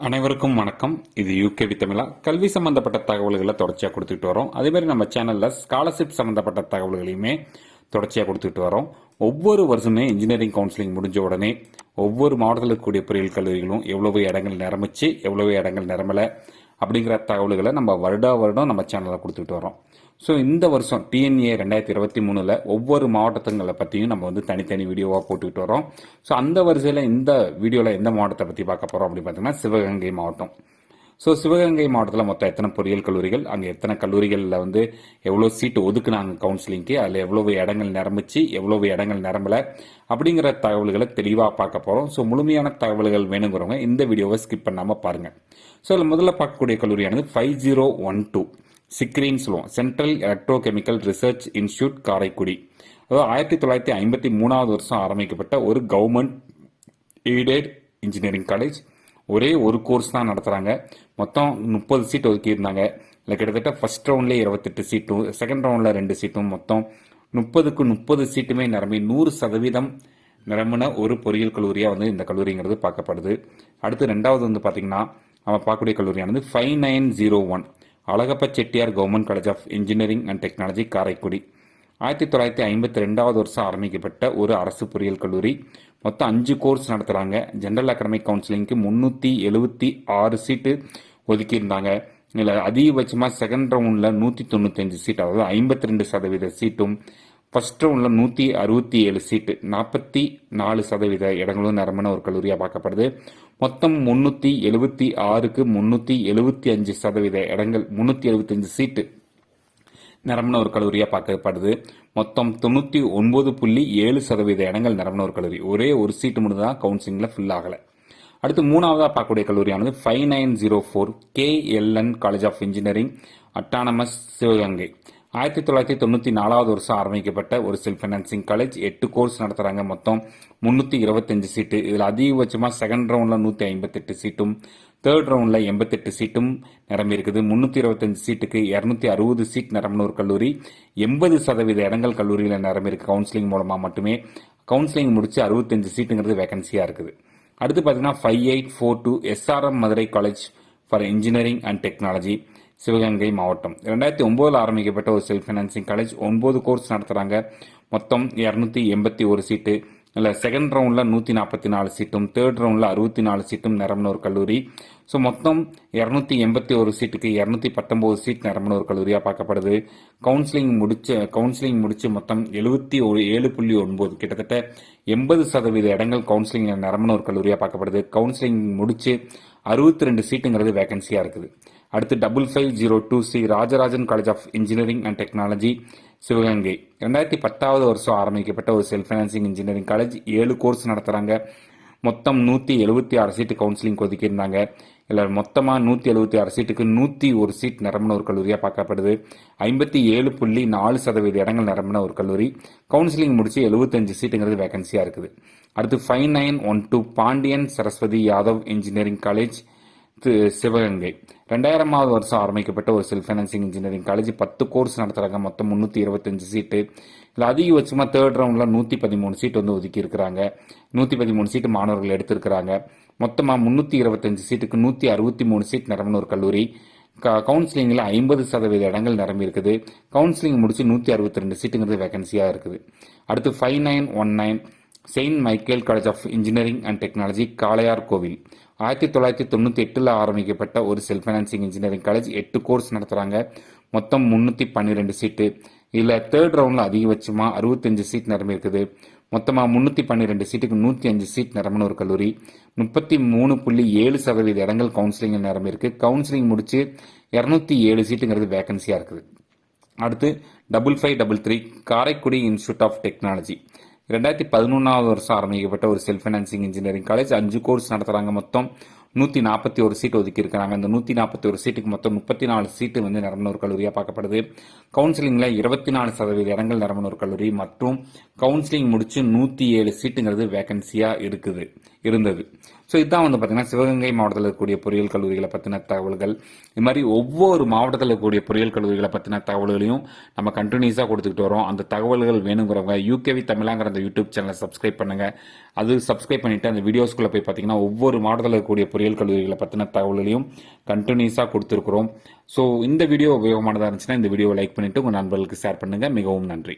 அனைவருக்கும் வணக்கம். இது யூகேவி தமிழா. கல்வி சம்பந்தப்பட்ட தகவல்களை தொடர்ச்சியாக கொடுத்துட்டு வரோம். அதே மாதிரி நம்ம சேனல்ல ஸ்காலர்ஷிப் சம்பந்தப்பட்ட தகவல்களையுமே தொடர்ச்சியாக கொடுத்துட்டு வரோம். ஒவ்வொரு வருஷமே இன்ஜினியரிங் கவுன்சிலிங் முடிஞ்ச உடனே ஒவ்வொரு மாவட்டத்தில் இருக்கக்கூடிய பொறியியல் கல்லூரிகளும் எவ்வளவு இடங்கள் நிரம்பிச்சு எவ்வளவு இடங்கள் நிரம்பலை அப்படிங்கிற தகவல்களை நம்ம வருடம் நம்ம சேனலில் கொடுத்துட்டு வரோம். ஸோ இந்த வருஷம் டிஎன்ஏ 2023 ஒவ்வொரு மாவட்டத்துங்களை பற்றியும் நம்ம தனித்தனி வீடியோவாக போட்டுக்கிட்டு வரோம். ஸோ அந்த வரிசையில் இந்த வீடியோவில் எந்த மாவட்டத்தை பற்றி பார்க்க போகிறோம் அப்படின்னு பார்த்தீங்கன்னா சிவகங்கை மாவட்டம். ஸோ சிவகங்கை மாவட்டத்தில் மொத்தம் எத்தனை பொறியியல் கல்லூரிகள், அங்கே எத்தனை கல்லூரிகளில் எவ்வளோ சீட்டு ஒதுக்குனாங்க கவுன்சிலிங்க்கு, அதில் எவ்வளவு இடங்கள் நிரம்பிச்சு எவ்வளவு இடங்கள் நிரம்பலை அப்படிங்கிற தகவல்களை தெளிவாக பார்க்க போகிறோம். ஸோ முழுமையான தகவல்கள் வேணுங்கிறவங்க இந்த வீடியோவை ஸ்கிப் பண்ணாமல் பாருங்கள். ஸோ அதில் முதல்ல பார்க்கக்கூடிய கல்லூரியானது 5012 சிக்ரீன் சொல்லுவோம், central electrochemical research institute Karaikudi. அதாவது 1953 வருஷம் ஆரம்பிக்கப்பட்ட ஒரு கவர்மெண்ட் எய்டட் இன்ஜினியரிங் காலேஜ். ஒரே ஒரு கோர்ஸ் தான் நடத்துகிறாங்க. மொத்தம் 30 சீட் ஒதுக்கியிருந்தாங்க. இல்லை கிட்டத்தட்ட ஃபர்ஸ்ட் ரவுண்ட்லேயே 28 சீட்டும், செகண்ட் ரவுண்டில் 2 சீட்டும், மொத்தம் 30க்கு 30 சீட்டுமே நிரம்பி 100% நிரம்பின ஒரு பொறியியல் கல்லூரியாக இந்த கல்லூரிங்கிறது பார்க்கப்படுது. அடுத்து ரெண்டாவது பார்த்தீங்கன்னா அவன் பார்க்கக்கூடிய கல்லூரியானது 5901 Alagappa Chettiar government college of engineering and technology Karaikudi. 1952 வருஷம் ஆரம்பிக்கப்பட்ட ஒரு அரசு பொறியியல் கல்லூரி. மொத்தம் 5 கோர்ஸ் நடத்துகிறாங்க. ஜென்ரல் அகாடமிக் கவுன்சிலிங்க்கு 376 சீட்டு ஒதுக்கியிருந்தாங்க. இதில் அதிகபட்சமாக செகண்ட் ரவுண்டில் 195 சீட், அதாவது 52% சீட்டும், ஃபர்ஸ்ட் ரவுண்டில் 167 சீட்டு, 44% இடங்களும் நிரம்பின ஒரு கல்லூரியாக பார்க்கப்படுது. மொத்தம் 376க்கு 375% இடங்கள், 375 சீட்டு நிரம்பின ஒரு கல்லூரியாக பார்க்கப்படுது. மொத்தம் 99.7% இடங்கள் நிரம்பின ஒரு கல்லூரி. ஒரே ஒரு சீட்டு மட்டும் தான் கவுன்சிலிங்கில் ஃபில் ஆகலை. அடுத்து மூணாவதாக பார்க்கக்கூடிய கல்லூரியானது 5904 KLN college of engineering autonomous Sivaganga. 1994 வருஷம் ஆரம்பிக்கப்பட்ட ஒரு செல்ஃப் ஃபைனான்சிங் காலேஜ். 8 கோர்ஸ் நடத்துகிறாங்க. மொத்தம் 325 சீட்டு. இதில் அதிகபட்சமாக செகண்ட் ரவுண்டில் 158 சீட்டும், தேர்ட் ரவுண்டில் 88 சீட்டும் நிரம்பி இருக்குது. 325 சீட்டுக்கு 260 சீட் நிரம்பின ஒரு கல்லூரி. 80% இடங்கள் கல்லூரியில் நிரம்பியிருக்கு கவுன்சிலிங் மூலமாக மட்டுமே. கவுன்சிலிங் முடிச்சு 65 சீட்டுங்கிறது வேகன்சியாக இருக்குது. அடுத்து பார்த்தீங்கன்னா 5842 SRM Madurai college for engineering and technology Sivaganga மாவட்டம். 2009 ஆரம்பிக்கப்பட்ட ஒரு செல்ஃப் ஃபைனான்சிங் காலேஜ். 9 கோர்ஸ் நடத்துகிறாங்க. மொத்தம் 281 சீட்டு. இல்லை செகண்ட் ரவுண்டில் 144 சீட்டும், தேர்ட் ரவுண்டில் 64 சீட்டும் நிரம்பின ஒரு கல்லூரி. ஸோ மொத்தம் 281 சீட்டுக்கு 219 சீட் நிரம்பின ஒரு கல்லூரியாக பார்க்கப்படுது. கவுன்சிலிங் முடிச்சு மொத்தம் 77.9 கிட்டத்தட்ட 80% இடங்கள் கவுன்சிலிங் நிரம்பின ஒரு கல்லூரியாக பார்க்கப்படுது. கவுன்சிலிங் முடிச்சு 62 சீட்டுங்கிறது வேகன்சியாக இருக்குது. அடுத்து 5502 Rajarajan college of engineering and technology Sivaganga. 2010 வருஷம் ஆரம்பிக்கப்பட்ட ஒரு self financing engineering college. 7 course நடத்துகிறாங்க. மொத்தம் 176 சீட்டு கவுன்சிலிங் ஒதுக்கியிருந்தாங்க. இல்லை மொத்தமாக 176 சீட்டுக்கு 101 சீட் நிரம்பின ஒரு கல்லூரியாக பார்க்கப்படுது. 57.4% இடங்கள் நிரம்பின ஒரு கல்லூரி. கவுன்சிலிங் முடிச்சு 75 சீட்டுங்கிறது வேகன்சியாக இருக்குது. அடுத்து 5912 பாண்டியன் சரஸ்வதி யாதவ் இன்ஜினியரிங் காலேஜ் சிவகங்கை. 2000 வருஷம் ஆரம்பிக்கப்பட்ட ஒரு self financing engineering college. 10 course நடத்துகிறாங்க. மொத்தம் 325 சீட்டு. இல்லை அதிகபட்சமாக தேர்ட் ரவுண்டில் 113 சீட் ஒதுக்கி இருக்கிறாங்க. 113 சீட்டு மாணவர்கள் எடுத்திருக்கிறாங்க. மொத்தமாக 325 சீட்டுக்கு 163 சீட் நிரம்பின ஒரு கல்லூரி. கவுன்சிலிங்கில் 50% இடங்கள் நிரம்பி இருக்குது. கவுன்சிலிங் முடிச்சு 162 சீட்டுங்கிறது வேகன்சியாக இருக்குது. அடுத்து 5919 saint Michael college of engineering and technology Kalaiyar Koil. 1998 ஆரம்பிக்கப்பட்ட ஒரு self financing engineering college. 8 course நடத்துகிறாங்க. மொத்தம் 312 சீட்டு. இதில் தேர்ட் ரவுண்டில் அதிகபட்சமாக 65 சீட் நிரம்பி இருக்குது. மொத்தமாக 312 சீட்டுக்கு 105 சீட் நிரம்பின ஒரு கல்லூரி. 33.7% இடங்கள் கவுன்சிலிங் நிரம்பி இருக்கு. கவுன்சிலிங் முடிச்சு 207 சீட்டுங்கிறது வேகன்சியாக இருக்குது. அடுத்து 5533 காரைக்குடி இன்ஸ்டியூட் ஆஃப் டெக்னாலஜி. 2011 வருஷம் ஆரம்பிக்கப்பட்ட ஒரு self financing engineering college. 5 course நடத்துகிறாங்க. மொத்தம் 141 சீட் ஒதுக்கி இருக்கிறாங்க. அந்த 141 சீட்டுக்கு மொத்தம் 34 சீட்டு நிரம்பின ஒரு கல்லூரியாக பார்க்கப்படுது. கவுன்சிலிங்கில் 24% இடங்கள் நிரம்பின ஒரு கல்லூரி. மற்றும் கவுன்சிலிங் முடிச்சு 107 சீட்டுங்கிறது வேகன்சியாக இருந்தது. ஸோ இதுதான் வந்து பார்த்தீங்கன்னா சிவகங்கை மாவட்டத்தில் இருக்கக்கூடிய பொறியியல் கல்லூரிகளை பற்றின தகவல்கள். இது மாதிரி ஒவ்வொரு மாவட்டத்தில் இருக்கக்கூடிய பொறியியல் கல்லூரிகளை பற்றின தகவல்களையும் நம்ம கண்டினியூஸாக கொடுத்துக்கிட்டு வரோம். அந்த தகவல்கள் வேணுங்கிறவங்க யூகேவி தமிழாங்கிற அந்த யூடியூப் சேனலை சப்ஸ்கிரைப் பண்ணுங்க. அது சப்ஸ்கிரைப் பண்ணிட்டு அந்த வீடியோஸ்குள்ளே போய் பார்த்தீங்கன்னா ஒவ்வொரு மாவட்டத்தில் இருக்கக்கூடிய பொறியியல் கல்லூரிகளை பற்றின தகவல்களையும் கண்டினியூஸாக கொடுத்துருக்குறோம். ஸோ இந்த வீடியோ உபயோகமானதாக இருந்துச்சுன்னா இந்த வீடியோவை லைக் பண்ணிட்டு உங்கள் நண்பர்களுக்கு ஷேர் பண்ணுங்க. மிகவும் நன்றி.